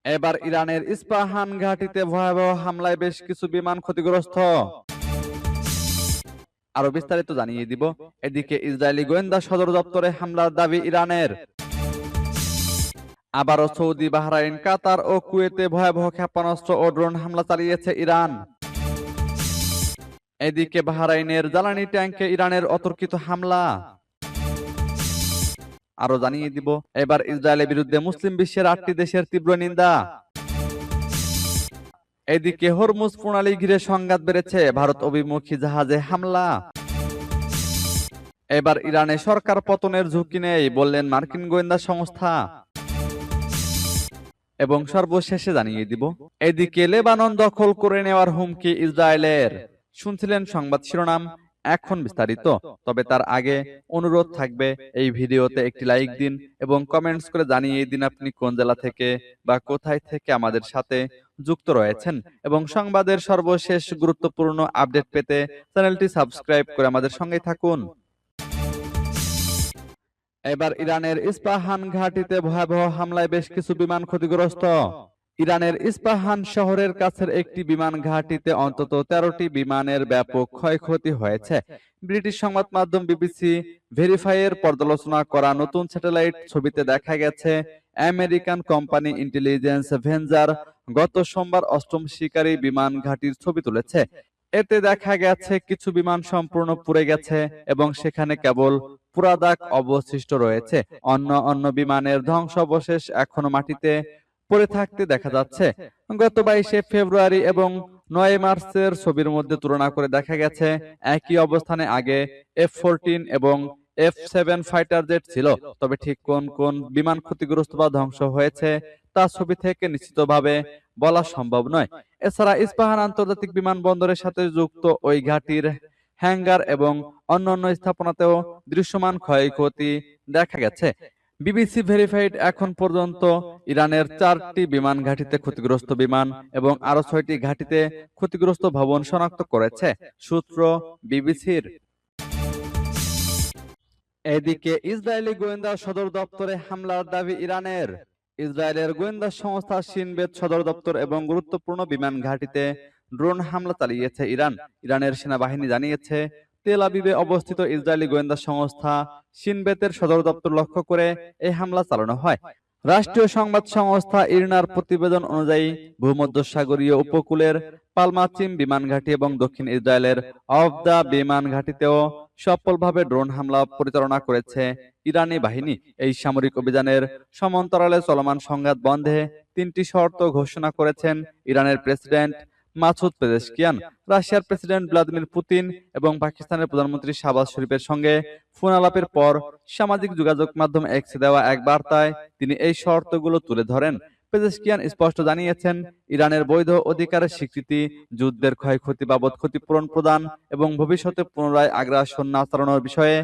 এবার ইরানের ইস্পাহান ঘাঁটিতে ভয়াবহ হামলায় বেশ কিছু বিমান ক্ষতিগ্রস্ত। আরো বিস্তারিত জানিয়ে দিব। এদিকে ইসরায়েলি গোয়েন্দা সদর দপ্তরে হামলার দাবি ইরানের। আবারও সৌদি, বাহরাইন, কাতার ও কুয়েতে ভয়াবহ ক্ষেপণাস্ত্র ও ড্রোন হামলা চালিয়েছে ইরান। এদিকে বাহরাইনের জ্বালানি ট্যাঙ্কে ইরানের অতর্কিত হামলা। আরো জানিয়ে দিব, এবার ইসরায়েলের বিরুদ্ধে মুসলিম বিশ্বের 8টি দেশের তীব্র নিন্দা। এদিকে হরমুজ প্রণালী ঘিরে সংঘাত বেড়েছে, ভারত অভিমুখী জাহাজে হামলা। এবার ইরানে সরকার পতনের ঝুঁকি নেই বললেন মার্কিন গোয়েন্দা সংস্থা। এবং সর্বশেষে জানিয়ে দিব, এদিকে লেবানন দখল করে নেওয়ার হুমকি ইসরায়েলের। শুনছিলেন সংবাদ শিরোনাম, এখন বিস্তারিত। তবে তার আগে অনুরোধ থাকবে, এই ভিডিওতে একটি লাইক দিন এবং কমেন্টস করে জানিয়ে দিন আপনি কোন জেলা থেকে বা কোথায় থেকে আমাদের সাথে যুক্ত রয়েছেন। এবং সংবাদের সর্বশেষ গুরুত্বপূর্ণ আপডেট পেতে চ্যানেলটি সাবস্ক্রাইব করে আমাদের সঙ্গেই থাকুন। এবার ইরানের ইস্পাহান ঘাঁটিতে ভয়াবহ হামলায় বেশ কিছু বিমান ক্ষতিগ্রস্ত। ইরানের ইস্পাহান শহরের কাছের একটি বিমান ঘাঁটিতে অন্তত 13টি বিমানের ব্যাপক ক্ষয়ক্ষতি হয়েছে। ব্রিটিশ সংবাদ মাধ্যম বিবিসি ভেরিফাইয়ের পর্যালোচনা করা নতুন স্যাটেলাইট ছবিতে দেখা গেছে, আমেরিকান কোম্পানি ইন্টেলিজেন্স ভেঞ্জার গত সোমবার 8ম শিকারী বিমান ঘাঁটির ছবি তুলেছে। এতে দেখা গেছে কিছু বিমান সম্পূর্ণ পুড়ে গেছে এবং সেখানে কেবল পোড়া দাগ অবশিষ্ট রয়েছে। অন্য বিমানের ধ্বংসাবশেষ এখনো মাটিতে পড়ে থাকতে দেখা যাচ্ছে। গত 22শে ফেব্রুয়ারি এবং 9 মার্চের ছবির মধ্যে তুলনা করে দেখা গেছে, একই অবস্থানে আগে F-14 এবং F-7 ফাইটার জেট ছিল। তবে ঠিক কোন কোন বিমান ক্ষতিগ্রস্ত বা ধ্বংস হয়েছে তা ছবি থেকে নিশ্চিতভাবে বলা সম্ভব নয়। এছাড়া ইস্পাহান আন্তর্জাতিক বিমানবন্দরের সাথে যুক্ত ওই ঘাঁটির হ্যাঙ্গার এবং অন্যান্য স্থাপনাতেও দৃশ্যমান ক্ষয়ক্ষতি দেখা গেছে। বিবিসি ভেরিফাইড এখন পর্যন্ত ইরানের 4টি বিমান ঘাঁটিতে ক্ষতিগ্রস্ত বিমান এবং আরো 6টি ঘাঁটিতে ক্ষতিগ্রস্ত ভবন শনাক্ত করেছে, সূত্র বিবিসির। এদিকে ইসরায়েলি গোয়েন্দা সদর দপ্তরে হামলার দাবি ইরানের। ইসরায়েলের গোয়েন্দা সংস্থা শিনবেত সদর দপ্তর এবং গুরুত্বপূর্ণ বিমান ঘাঁটিতে ড্রোন হামলা চালিয়েছে ইরান। ইরানের সেনাবাহিনী জানিয়েছে, তেল আবিবে অবস্থিত ইসরায়েলি গোয়েন্দা সংস্থা শিনবেতের সদর দপ্তর লক্ষ্য করে এই হামলা চালানো হয়। রাষ্ট্রীয় সংবাদ সংস্থা ইরনার প্রতিবেদন অনুযায়ী ভূমধ্যসাগরীয় উপকূলের পালমাচিম বিমান ঘাঁটি এবং দক্ষিণ ইসরায়েলের অফদা বিমান ঘাঁটিতেও সফলভাবে ড্রোন হামলা পরিচালনা করেছে ইরানি বাহিনী। এই সামরিক অভিযানের সমান্তরালে চলমান সংঘাত বন্ধে 3টি শর্ত ঘোষণা করেছেন ইরানের প্রেসিডেন্ট মাসুদ পেজেশকিয়ান। রাশিয়ার প্রেসিডেন্ট ভ্লাদিমির পুতিন এবং পাকিস্তানের প্রধানমন্ত্রী শাহবাজ শরীফের সঙ্গে ফোন আলাপের পর সামাজিক যোগাযোগ মাধ্যম এক্সে দেওয়া এক বার্তায় তিনি এই শর্তগুলো তুলে ধরেন। পেজেশকিয়ান স্পষ্ট জানিয়েছেন, ইরানের বৈধ অধিকারের স্বীকৃতি, যুদ্ধের ক্ষয়ক্ষতি বাবদ ক্ষতিপূরণ প্রদান এবং ভবিষ্যতে পুনরায় আগ্রাসন না চালানোর বিষয়ে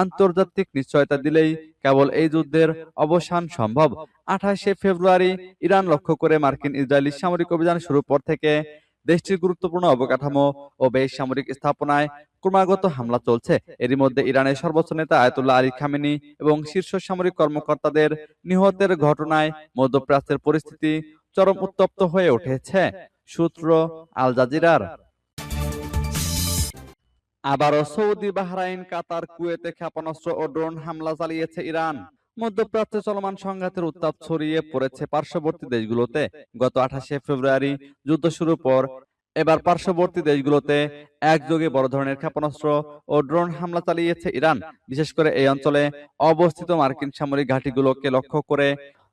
আন্তর্জাতিক নিশ্চয়তা দিলেই কেবল এই যুদ্ধের অবসান সম্ভব। 28শে ফেব্রুয়ারি ইরান লক্ষ্য করে মার্কিন ইসরায়েলি সামরিক অভিযান শুরুর পর থেকে দেশটির গুরুত্বপূর্ণ অবকাঠামো ও বেসামরিক স্থাপনায় ক্রমাগত হামলা চলছে। এরই মধ্যে ইরানের সর্বোচ্চ নেতা আয়াতুল্লাহ আলী খামেনি এবং শীর্ষ সামরিক কর্মকর্তাদের নিহতের ঘটনায় মধ্যপ্রাচ্যের পরিস্থিতি চরম উত্তপ্ত হয়ে উঠেছে, সূত্র আল জাজিরার। আবারও সৌদি, বাহরাইন, কাতার, কুয়েতে ক্ষেপণাস্ত্র ও ড্রোন হামলা চালিয়েছে ইরান। মধ্যপ্রাচ্যে চলমান সংঘাতের উত্তাপ ছড়িয়ে পড়েছে পার্শ্ববর্তী দেশগুলোতে। গত 28শে ফেব্রুয়ারি যুদ্ধ শুরুর পর এবার পার্শ্ববর্তী দেশগুলোতে একযোগে বড় ধরনের ক্ষেপণাস্ত্র ও ড্রোন হামলা চালিয়েছে ইরান। বিশেষ করে এই অঞ্চলে অবস্থিত মার্কিন সামরিক ঘাঁটিগুলোকে লক্ষ্য করে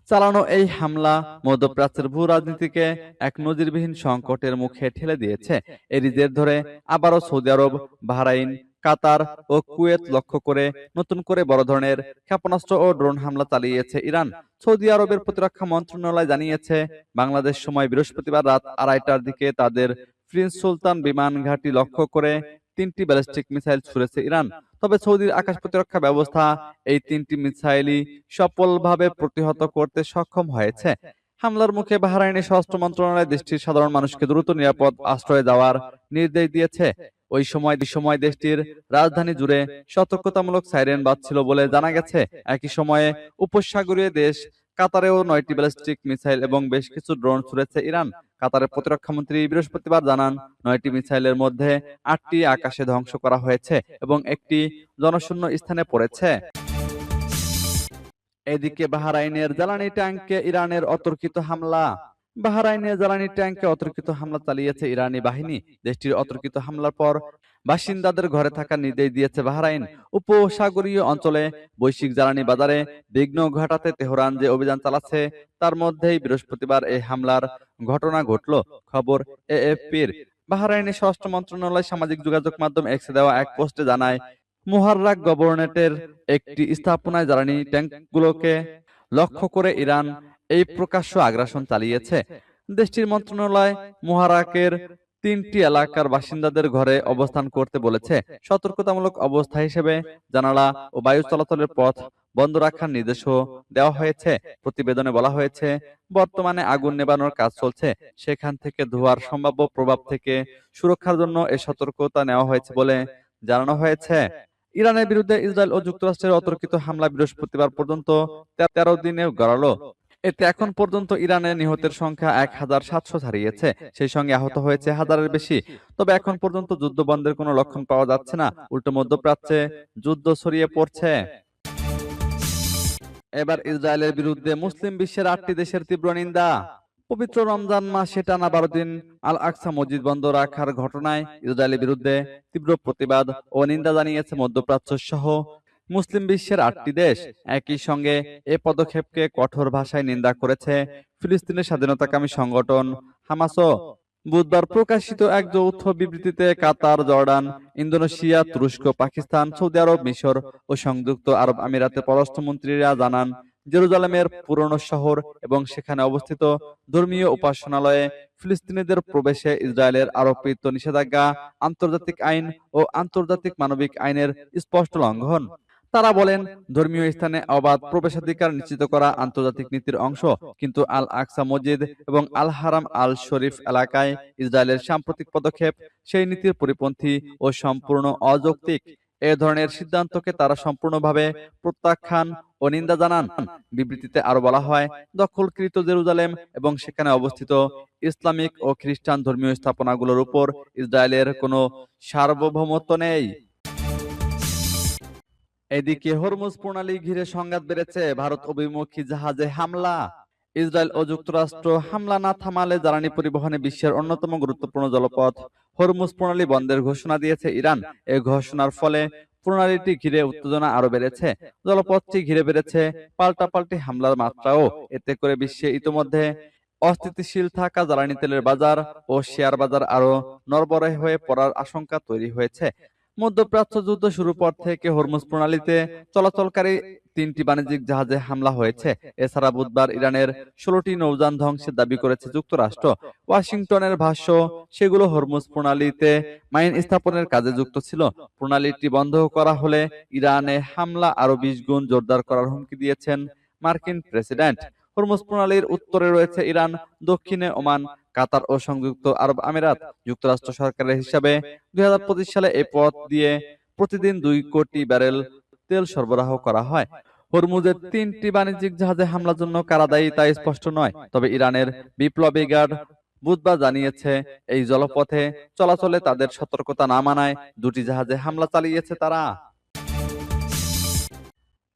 চালানো এই হামলা মধ্যপ্রাচ্যের ভূ রাজনীতিকে এক নজিরবিহীন সংকটের মুখে ঠেলে দিয়েছে। এরই জের ধরে আবারও সৌদি আরব, বাহরাইন, কাতার ও কুয়েত লক্ষ্য করে নতুন করে বড় ধরনের ক্ষেপণাস্ত্র ও ড্রোন হামলা চালিয়েছে ইরান। সৌদি আরবের প্রতিরক্ষা মন্ত্রণালয় জানিয়েছে, বাংলাদেশ সময় বৃহস্পতিবার রাত 2:30টার দিকে তাদের প্রিন্স সুলতান বিমান ঘাঁটি লক্ষ্য করে 3টি ব্যালিস্টিক মিসাইল ছুড়েছে ইরান। তবে সৌদির আকাশ প্রতিরক্ষা ব্যবস্থা এই 3টি মিসাইলই সফলভাবে প্রতিহত করতে সক্ষম হয়েছে। হামলার মুখে বাহরাইনের স্বরাষ্ট্র মন্ত্রণালয় দেশটির সাধারণ মানুষকে দ্রুত নিরাপদ আশ্রয়ে যাওয়ার নির্দেশ দিয়েছে। ওই সময় দেশটির রাজধানী জুড়ে সতর্কতামূলক সাইরেন বাজছিল বলে জানা গেছে। একই সময়ে উপসাগরীয় দেশ কাতারেও 9টি ব্যালিস্টিক মিসাইল এবং বেশ কিছু ড্রোন ছুড়েছে ইরান। কাতারের প্রতিরক্ষা মন্ত্রী বৃহস্পতিবার জানান, 9টি মিসাইলের মধ্যে 8টি আকাশে ধ্বংস করা হয়েছে এবং একটি জনশূন্য স্থানে পড়েছে। এদিকে বাহরাইনের জ্বালানি ট্যাঙ্কে ইরানের অতর্কিত হামলা। বাহরাইনের জ্বালানি ট্যাঙ্কে অতর্কিত হামলা চালিয়েছে ইরানি বাহিনী। দেশটির অতর্কিত হামলার পর বাসিন্দাদের ঘরে থাকার নির্দেশ দিয়েছে বাহরাইন। উপসাগরীয় অঞ্চলে বৈশ্বিক জ্বালানি বাজারে বিঘ্ন ঘটাতে তেহরান যে অভিযান চালাচ্ছে, তার মধ্যেই বৃহস্পতিবার এই হামলার ঘটনা ঘটল। খবর এএফপির। বাহরাইনের স্বরাষ্ট্র মন্ত্রণালয় সামাজিক যোগাযোগ মাধ্যম এক্সে দেওয়া এক পোস্টে জানায়, মুহাররাক গভর্নরেটের একটি স্থাপনায় জ্বালানি ট্যাঙ্কগুলোকে লক্ষ্য করে ইরান এই প্রকাশ্য আগ্রাসন চালিয়েছে। দেশটির মন্ত্রণালয় মুহারাকের 3টি এলাকার বাসিন্দাদের ঘরে অবস্থান করতে বলেছে। সতর্কতামূলক অবস্থা হিসেবে জানালা ও বায়ু চলাচলের পথ বন্ধ রাখার নির্দেশও দেওয়া হয়েছে। প্রতিবেদনে বলা হয়েছে, বর্তমানে আগুন নেভানোর কাজ চলছে, সেখান থেকে ধোঁয়ার সম্ভাব্য প্রভাব থেকে সুরক্ষার জন্য এই সতর্কতা নেওয়া হয়েছে বলে জানানো হয়েছে। ইরানের বিরুদ্ধে ইসরায়েল ও যুক্তরাষ্ট্রের অতর্কিত হামলা বৃহস্পতিবার পর্যন্ত 13 দিনে গড়ালো। এতে এখন পর্যন্ত ইরানের নিহতের সংখ্যা 1700 ছাড়িয়েছে। সেই সঙ্গে আহত হয়েছে হাজারের বেশি। তবে এখন পর্যন্ত যুদ্ধ বন্ধের কোনো লক্ষণ পাওয়া যাচ্ছে না। উল্টো মধ্যপ্রাচ্যে যুদ্ধ ছড়িয়ে পড়ছে। এবার ইসরায়েলের বিরুদ্ধে মুসলিম বিশ্বের 8টি দেশের তীব্র নিন্দা। পবিত্র রমজান মাসে টানা 12 দিন আল আকসা মসজিদ বন্ধ রাখার ঘটনায় ইসরায়েলের বিরুদ্ধে তীব্র প্রতিবাদ ও নিন্দা জানিয়েছে মধ্যপ্রাচ্য সহ মুসলিম বিশ্বের 8টি দেশ। একই সঙ্গে এ পদক্ষেপকে কঠোর ভাষায় নিন্দা করেছে ফিলিস্তিনের স্বাধীনতাকামী সংগঠন হামাসও। বুধবার প্রকাশিত এক যৌথ বিবৃতিতে কাতার, জর্ডান, ইন্দোনেশিয়া, তুরস্ক, পাকিস্তান, সৌদি আরব, মিশর ও সংযুক্ত আরব আমিরাতের পররাষ্ট্রমন্ত্রীরা জানান, জেরুজালেমের পুরনো শহর এবং সেখানে অবস্থিত ধর্মীয় উপাসনালয়ে ফিলিস্তিনিদের প্রবেশে ইসরায়েলের আরোপিত নিষেধাজ্ঞা আন্তর্জাতিক আইন ও আন্তর্জাতিক মানবিক আইনের স্পষ্ট লঙ্ঘন। তারা বলেন, ধর্মীয় স্থানে অবাধ প্রবেশাধিকার নিশ্চিত করা আন্তর্জাতিক নীতির অংশ, কিন্তু আল আকসা মসজিদ এবং আল হারাম আল শরীফ এলাকায় ইসরায়েলের সাম্প্রতিক পদক্ষেপ সেই নীতির পরিপন্থী ও সম্পূর্ণ অযৌক্তিক। এ ধরনের সিদ্ধান্তকে তারা সম্পূর্ণভাবে প্রত্যাখ্যান ও নিন্দা জানান। বিবৃতিতে আরো বলা হয়, দখলকৃত জেরুজালেম এবং সেখানে অবস্থিত ইসলামিক ও খ্রিস্টান ধর্মীয় স্থাপনাগুলোর উপর ইসরায়েলের কোনো সার্বভৌমত্ব নেই। এদিকে হরমুজ প্রণালী ঘিরে সংঘাত বেড়েছে, ভারত অভিমুখী জাহাজে হামলা। ইসরায়েল ও যুক্তরাষ্ট্র হামলা না থামালে জ্বালানি পরিবহনে বিশ্বের অন্যতম গুরুত্বপূর্ণ জলপথ হরমুজ প্রণালী বন্ধের ঘোষণা দিয়েছে ইরান। এই ঘোষণার ফলে প্রণালীটি ঘিরে উত্তেজনা আরো বেড়েছে। জলপথটি ঘিরে বেড়েছে পাল্টাপাল্টি হামলার মাত্রাও। এতে করে বিশ্বে ইতোমধ্যে অস্থিতিশীল থাকা জ্বালানি তেলের বাজার ও শেয়ার বাজার আরো নড়বড়ে হয়ে পড়ার আশঙ্কা তৈরি হয়েছে। মধ্যপ্রাচ্য যুদ্ধ শুরুর পর থেকে হরমুজ প্রণালীতে চলাচলকারী 3টি বাণিজ্যিক জাহাজে হামলা হয়েছে। এছাড়া বুধবার ইরানের 16টি নৌযান ধ্বংসের দাবি করেছে যুক্তরাষ্ট্র। ওয়াশিংটনের ভাষ্য, সেগুলো হরমুজ প্রণালীতে মাইন স্থাপনের কাজে যুক্ত ছিল। প্রণালীটি বন্ধ করা হলে ইরানে হামলা আরো 20 গুণ জোরদার করার হুমকি দিয়েছেন মার্কিন প্রেসিডেন্ট। হরমুজ প্রণালীর উত্তরে রয়েছে ইরান, দক্ষিণে ওমান, কাতার ও সংযুক্ত আরব আমিরাত। যুক্তরাষ্ট্র সরকারের হিসাবে 2025 সালে এই পথ দিয়ে প্রতিদিন 2 কোটি ব্যারেল তেল সরবরাহ করা হয়। হরমুজের 3টি বাণিজ্যিক জাহাজে হামলার জন্য কারা দায়ী তা স্পষ্ট নয়। তবে ইরানের বিপ্লবী গার্ড বুধবার জানিয়েছে, এই জলপথে চলাচলে তাদের সতর্কতা না মানায় 2টি জাহাজে হামলা চালিয়েছে তারা।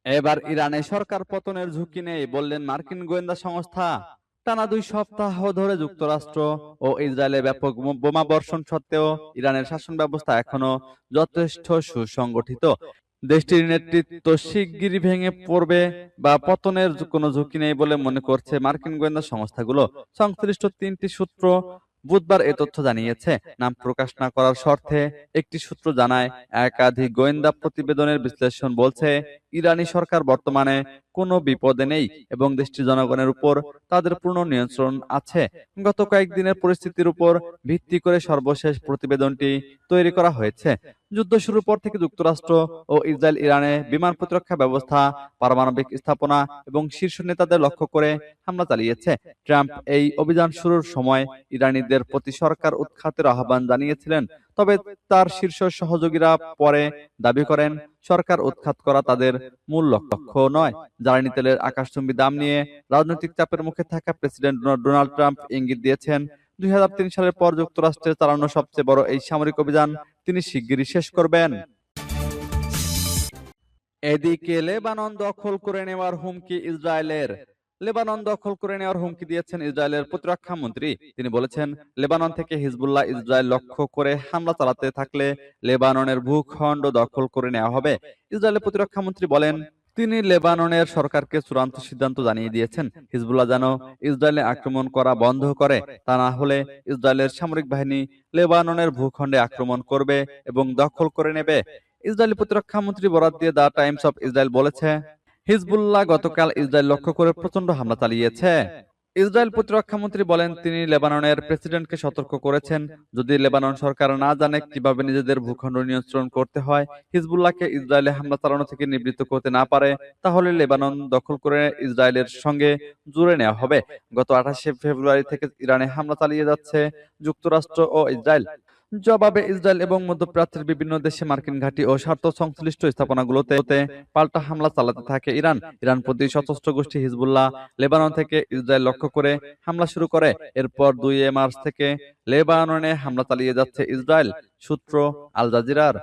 এবার ইরানে সরকার পতনের ঝুঁকি নেই বললেন মার্কিন গোয়েন্দা সংস্থা। টানা 2 সপ্তাহ ধরে যুক্তরাষ্ট্র ও ইসরায়েলে ব্যাপক বোমা বর্ষণ সত্ত্বেও ইরানের শাসন ব্যবস্থা এখনো যথেষ্ট সুসংগঠিত। দেশটির নেতৃত্ব শিগগিরই ভেঙে পড়বে বা পতনের কোনো ঝুঁকি নেই বলে মনে করছে মার্কিন গোয়েন্দা সংস্থাগুলো। সংশ্লিষ্ট 3টি সূত্র বুধবার এ তথ্য জানিয়েছে। নাম প্রকাশ না করার শর্তে একটি সূত্র জানায়, একাধিক গোয়েন্দা প্রতিবেদনের বিশ্লেষণ বলছে, ইরানি সরকার বর্তমানে কোনো বিপদে নেই এবং দেশটির জনগণের উপর তাদের পূর্ণ নিয়ন্ত্রণ আছে। গত কয়েকদিনের পরিস্থিতির উপর ভিত্তি করে সর্বশেষ প্রতিবেদনটি তৈরি করা হয়েছে। যুদ্ধ শুরুর পর থেকে যুক্তরাষ্ট্র ও ইসরায়েল ইরানে বিমান প্রতিরক্ষা ব্যবস্থা, পারমাণবিক স্থাপনা এবং শীর্ষ নেতাদের লক্ষ্য করে হামলা চালিয়েছে। ট্রাম্প এই অভিযান শুরুর সময় ইরানিদের প্রতি সরকার উৎখাতের আহ্বান জানিয়েছিলেন। তবে তার শীর্ষ সহযোগীরা পরে দাবি করেন সরকার উৎখাত করা তাদের মূল লক্ষ্য নয়। জ্বালানি তেলের আকাশচুম্বী দাম নিয়ে রাজনৈতিক চাপের মুখে থাকা প্রেসিডেন্ট ডোনাল্ড ট্রাম্প ইঙ্গিত দিয়েছেন ২০০৩ সালের পর যুক্তরাষ্ট্রে চালানো সবচেয়ে বড় এই সামরিক অভিযান তিনি শিগগিরই শেষ করবেন। এদিকে লেবানন দখল করে নেওয়ার হুমকি ইসরায়েলের। লেবানন দখল করে নেওয়ার হুমকি দিয়েছেন ইসরায়েলের প্রতিরক্ষা মন্ত্রী। তিনি বলেছেন, লেবানন থেকে হিজবুল্লাহ ইসরায়েল লক্ষ্য করে হামলা চালাতে থাকলে লেবাননের ভূখণ্ড দখল করে নেওয়া হবে। ইসরায়েলের প্রতিরক্ষা মন্ত্রী বলেন, তিনি লেবাননের সরকারকে চূড়ান্ত সিদ্ধান্ত জানিয়ে দিয়েছেন হিজবুল্লাহ যেন ইসরায়েলে আক্রমণ করা বন্ধ করে, তা না হলে ইসরায়েলের সামরিক বাহিনী লেবাননের ভূখণ্ডে আক্রমণ করবে এবং দখল করে নেবে। ইসরায়েলি প্রতিরক্ষা মন্ত্রী বরাত দিয়ে দ্য টাইমস অফ ইসরায়েল বলেছে, হিজবুল্লাহ গতকাল ইসরায়েল লক্ষ্য করে প্রচন্ড হামলা চালিয়েছে। ইসরায়েল প্রতিরক্ষা মন্ত্রী বলেন, তিনি লেবাননের প্রেসিডেন্টকে সতর্ক করেছেন, যদি লেবানন সরকার না জানে কিভাবে নিজেদের ভূখণ্ড নিয়ন্ত্রণ করতে হয়, হিজবুল্লাহকে ইসরায়েলে হামলা চালানো থেকে নিবৃত্ত করতে না পারে, তাহলে লেবানন দখল করে ইসরায়েলের সঙ্গে জুড়ে নেওয়া হবে। গত ২৮শে ফেব্রুয়ারি থেকে ইরানে হামলা চালিয়ে যাচ্ছে যুক্তরাষ্ট্র ও ইসরায়েল। জবাবে ইসরায়েল এবং মধ্যপ্রাচ্যের বিভিন্ন দেশে মার্কিন ঘাঁটি ও স্বার্থ সংশ্লিষ্ট স্থাপনাগুলোতে পাল্টা হামলা চালাতে থাকে ইরান। ইরানপন্থী সশস্ত্র গোষ্ঠী হিজবুল্লাহ লেবানন থেকে ইসরায়েল লক্ষ্য করে হামলা শুরু করে। এরপর ২ মার্চ থেকে লেবাননে হামলা চালিয়ে যাচ্ছে ইসরায়েল। সূত্র আল জাজিরার।